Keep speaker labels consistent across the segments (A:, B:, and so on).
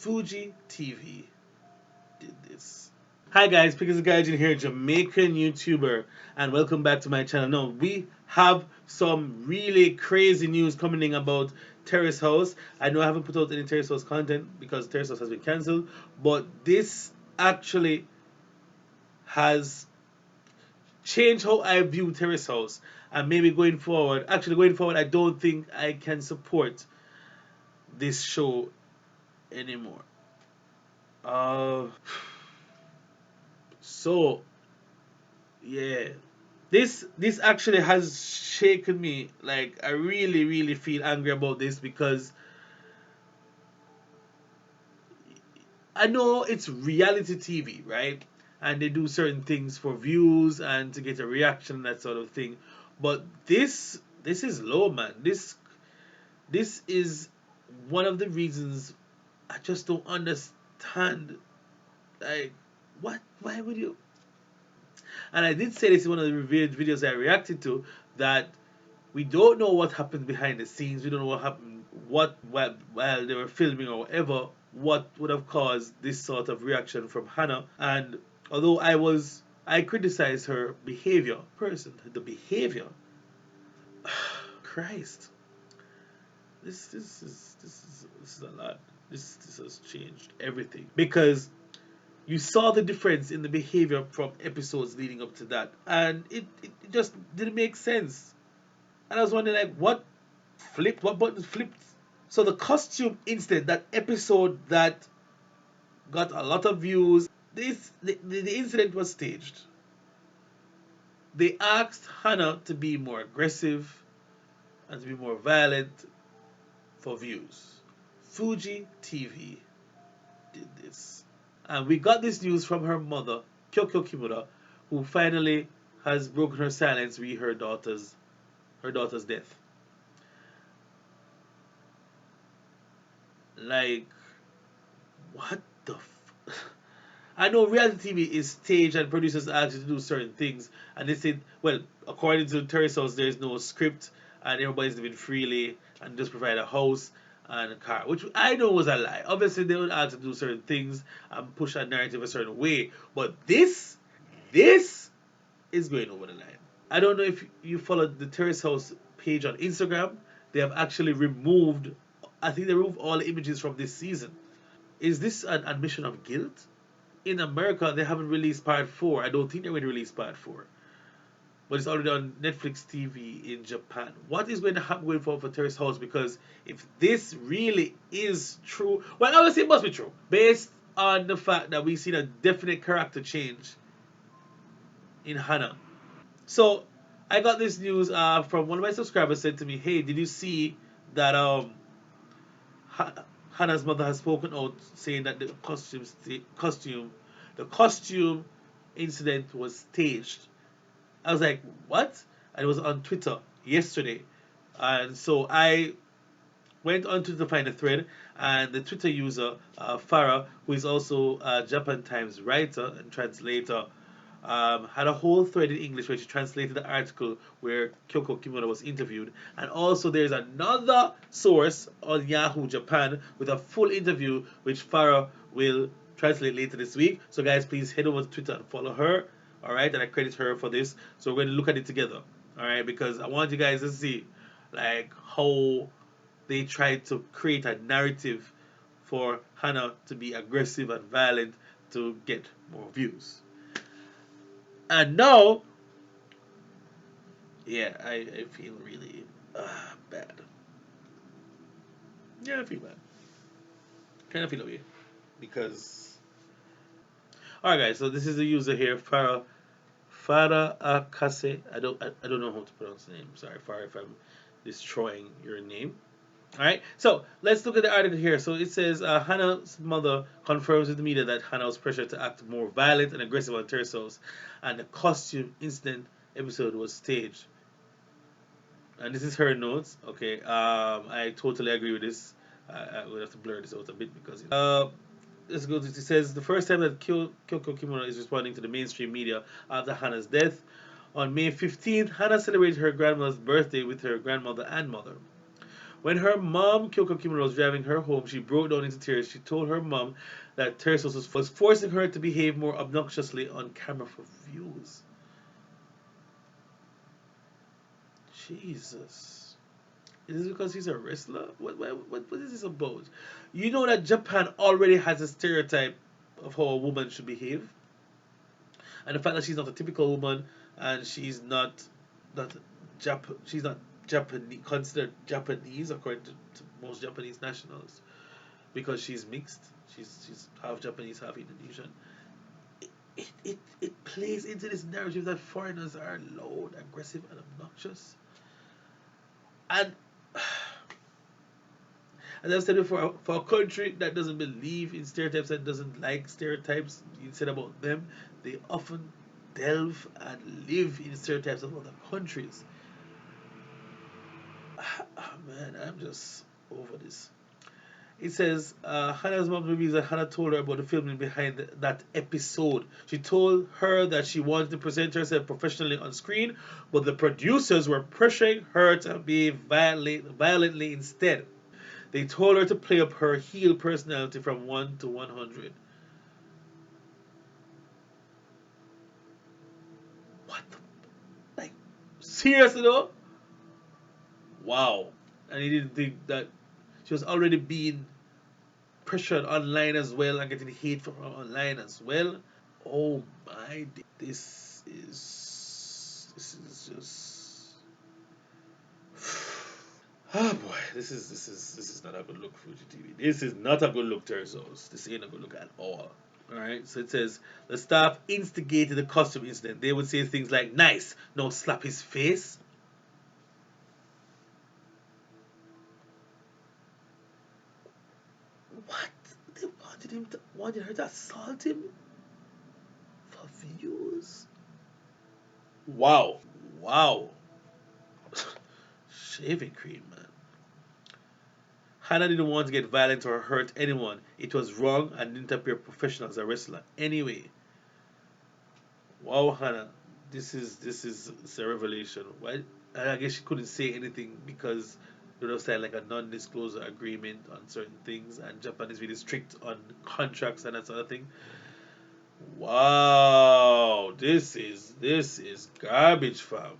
A: Fuji TV did this. Hi guys, Pickers Gaijin here, Jamaican YouTuber, and welcome back to my channel. Now, we have some really crazy news coming in about Terrace House. I know I haven't put out any Terrace House content because Terrace House has been cancelled, but this actually has changed how I view Terrace House. And maybe going forward, I don't think I can support this show anymore. Uh, so yeah, this actually has shaken me. Like, I really feel angry about this because I know it's reality TV, right? And they do certain things for views and to get a reaction, that sort of thing. But this is low, man. This is one of the reasons I just don't understand. Like, what? Why would you? And I did say this in one of the revealed videos I reacted to, that we don't know what happened behind the scenes. We don't know what happened, while they were filming or whatever, what would have caused this sort of reaction from Hannah. And although I criticized her behavior, the behavior, Christ, this is a lot. This has changed everything because you saw the difference in the behavior from episodes leading up to that, and it just didn't make sense. And I was wondering, like, what button flipped? So the costume incident, that episode that got a lot of views, the incident was staged. They asked Hannah to be more aggressive and to be more violent for views. Fuji TV did this. And we got this news from her mother, Kyoko Kimura, who finally has broken her silence re her daughter's death. Like, what the I know reality TV is staged and producers ask you to do certain things, and they said, well, according to Terrace House, there is no script and everybody's living freely and just provide a house and a car, which I know was a lie. Obviously, they would ask to do certain things and push a narrative a certain way, but this is going over the line. I don't know if you followed the Terrace House page on Instagram. They have actually removed, I think they removed all the images from this season. Is this an admission of guilt? In America, they haven't released part 4. I don't think they're going to release part 4. But it's already on Netflix TV in Japan. What is going to happen going forward for Terrace House? Because if this really is true, well, obviously it must be true, based on the fact that we've seen a definite character change in Hannah. So I got this news from one of my subscribers. Said to me, "Hey, did you see that Hannah's mother has spoken out, saying that the costume incident was staged?" I was like, "What?" And it was on Twitter yesterday, and so I went on to find a thread, and the Twitter user Farah, who is also a Japan Times writer and translator, had a whole thread in English where she translated the article where Kyoko Kimura was interviewed. And also, there's another source on Yahoo Japan with a full interview, which Farah will translate later this week. So, guys, please head over to Twitter and follow her. All right, and I credit her for this. So, we're going to look at it together. All right, because I want you guys to see, like, how they tried to create a narrative for Hannah to be aggressive and violent to get more views. And now, yeah, I feel really bad. Yeah, I feel bad. Kind of feel away because. Alright, guys. So this is the user here, Farah Akase. I don't know how to pronounce the name. Sorry, Farah, if I'm destroying your name. Alright, so let's look at the article here. So it says Hannah's mother confirms with the media that Hannah was pressured to act more violent and aggressive on Terrace, and the costume incident episode was staged. And this is her notes. Okay, I totally agree with this. I would have to blur this out a bit because let's go to it. Says the first time that Kyoko Kimura is responding to the mainstream media after Hannah's death. On May 15th, Hannah celebrated her grandmother's birthday with her grandmother and mother. When her mom, Kyoko Kimura, was driving her home, she broke down into tears. She told her mom that Terrace was forcing her to behave more obnoxiously on camera for views. Jesus. Is this because he's a wrestler? What is this about? You know that Japan already has a stereotype of how a woman should behave, and the fact that she's not a typical woman and not she's not Japanese considered Japanese according to most Japanese nationals because she's mixed. She's half Japanese, half Indonesian. It plays into this narrative that foreigners are loud, aggressive, and obnoxious. And as I've said before, for a country that doesn't believe in stereotypes and doesn't like stereotypes you said about them, they often delve and live in stereotypes of other countries. Oh, man, I'm just over this. It says Hannah's mom reveals that Hannah told her about the filming behind that episode. She told her that she wanted to present herself professionally on screen, but the producers were pressuring her to be violently instead. They told her to play up her heel personality from 1 to 100. What the? Like, seriously though? Wow. And he didn't think that she was already being pressured online as well and getting hate from her online as well. Oh my days. This is just oh boy, this is not a good look, Fuji TV. This is not a good look, Terzos. This ain't a good look at all. Alright, so it says the staff instigated the costume incident. They would say things like, nice, no slap his face. What? They wanted her to assault him for views? Wow. Wow. Shaving cream, man. Hannah didn't want to get violent or hurt anyone. It was wrong and didn't appear professional as a wrestler. Anyway, wow, Hannah, this is it's a revelation. Why? And I guess she couldn't say anything because they would have signed like a non-disclosure agreement on certain things, and Japan is really strict on contracts and that sort of thing. Wow, this is garbage, fam.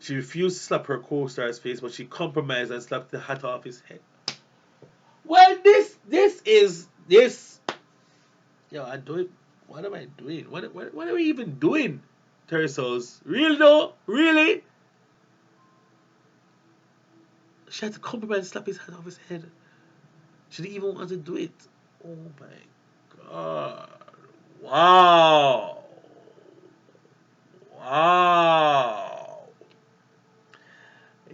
A: She refused to slap her co-star's face, but she compromised and slapped the hat off his head. Well, this. Yo, I do it. What am I doing? What are we even doing? Terrace, really though? Really? She had to compromise and slap his hat off his head. She didn't even want to do it. Oh my god. Wow. Wow.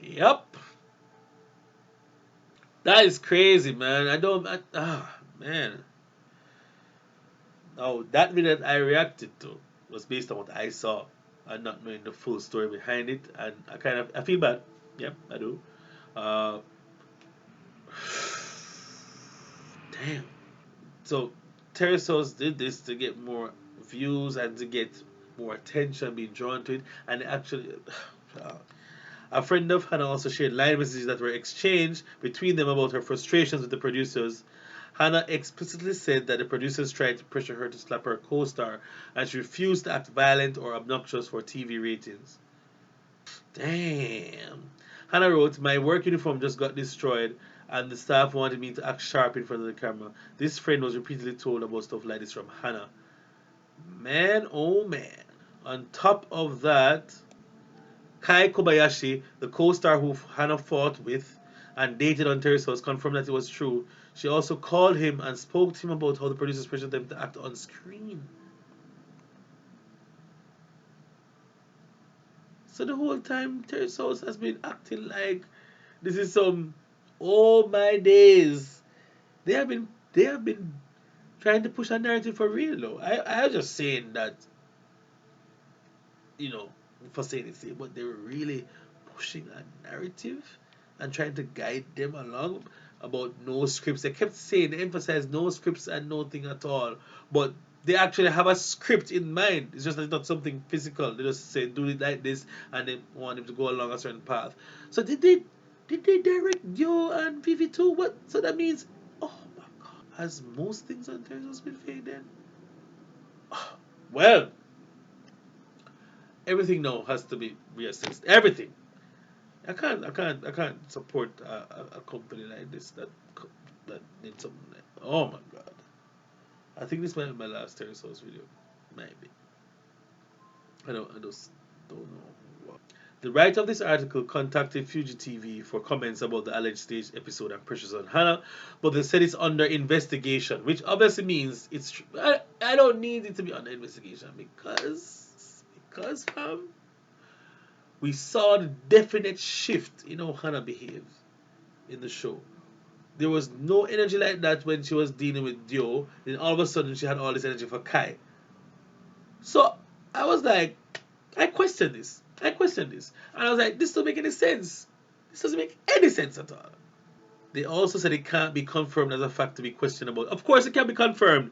A: Yep. That is crazy, man. Man. Now, that video that I reacted to was based on what I saw and not knowing the full story behind it. And I feel bad. Yep, I do. Uh, damn. So, Terrace did this to get more views and to get more attention being drawn to it. And actually, a friend of Hannah also shared line messages that were exchanged between them about her frustrations with the producers. Hannah explicitly said that the producers tried to pressure her to slap her co star and she refused to act violent or obnoxious for TV ratings. Damn. Hannah wrote, my work uniform just got destroyed and the staff wanted me to act sharp in front of the camera. This friend was repeatedly told about stuff like this from Hannah. Man, oh man. On top of that, Kai Kobayashi, the co-star who Hannah fought with and dated on Terrace House, confirmed that it was true. She also called him and spoke to him about how the producers pressured them to act on screen. So the whole time Terrace House has been acting like this is some oh my days. They have been trying to push a narrative for real though. I was just saying that, you know, for saying it, but they were really pushing a narrative and trying to guide them along about no scripts. They kept saying, they emphasized no scripts and nothing at all. But they actually have a script in mind. It's just that it's not something physical. They just say, do it like this, and they want him to go along a certain path. So they did. Did they direct Dio and Vivi too? What? So that means, oh my god, has most things on Terrace been fake then? Oh, well, everything now has to be reassessed. Everything. I can't support a company like this that needs something like. Oh my god. I think this might be my last Terrace video. Maybe. I just don't know. The writer of this article contacted Fuji TV for comments about the alleged stage episode and pressures on Hannah, but they said it's under investigation, which obviously means it's. I don't need it to be under investigation because we saw the definite shift in how Hannah behaves in the show. There was no energy like that when she was dealing with Dio. Then all of a sudden she had all this energy for Kai. So I was like, I questioned this. I questioned this. And I was like, this doesn't make any sense. This doesn't make any sense at all. They also said it can't be confirmed as a fact to be questionable. Of course, it can be confirmed.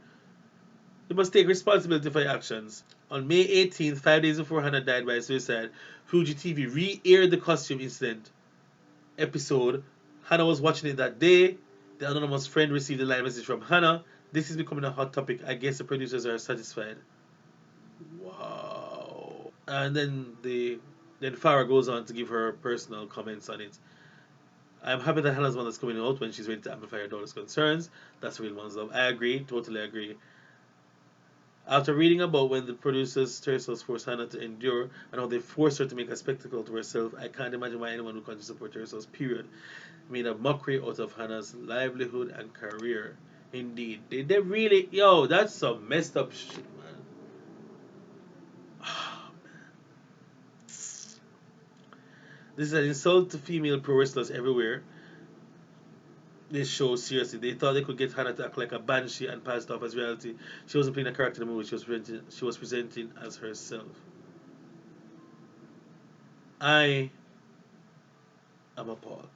A: You must take responsibility for your actions. On May 18th, 5 days before Hannah died by suicide, Fuji TV re aired the costume incident episode. Hannah was watching it that day. The anonymous friend received a live message from Hannah. This is becoming a hot topic. I guess the producers are satisfied. Wow. And then Farah goes on to give her personal comments on it. I'm happy that Hannah's mother's coming out when she's ready to amplify her daughter's concerns. That's real mom's love. I agree, totally agree. After reading about when the producers Terrace forced Hannah to endure and how they forced her to make a spectacle to herself, I can't imagine why anyone would continue to support Terrace, period. Made a mockery out of Hannah's livelihood and career. Indeed. They really, yo, that's some messed up shit, man. This is an insult to female pro wrestlers everywhere. This show, seriously, they thought they could get Hannah to act like a banshee and pass it off as reality. She wasn't playing a character in the movie, she was presenting as herself. I am appalled.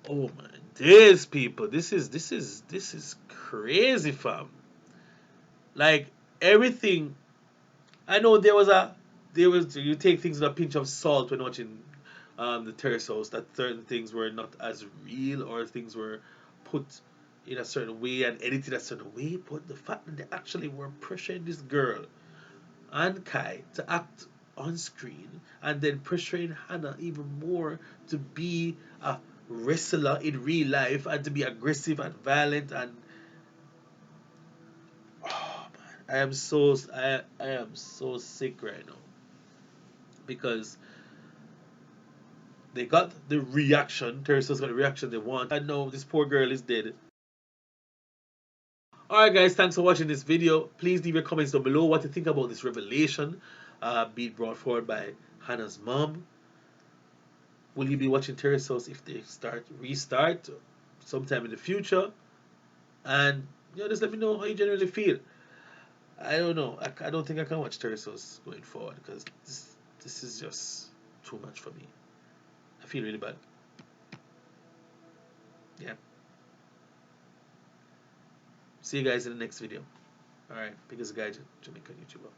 A: Oh my days, people. This is crazy, fam. Like everything. I know there was you take things with a pinch of salt when watching the Terrace House, that certain things were not as real or things were put in a certain way and edited a certain way, but the fact that they actually were pressuring this girl and Kai to act on screen and then pressuring Hannah even more to be a wrestler in real life and to be aggressive and violent and oh man, I am so sick right now because they got the reaction. Terrace's got the reaction they want. I know this poor girl is dead. Alright guys, thanks for watching this video. Please leave your comments down below what you think about this revelation being brought forward by Hannah's mom. Will you be watching Terrace House if they restart sometime in the future? And just let me know how you generally feel. I don't know. I don't think I can watch Terrace House going forward because this is just too much for me. I feel really bad. Yeah. See you guys in the next video. Alright, biggest guy, Jamaican YouTuber.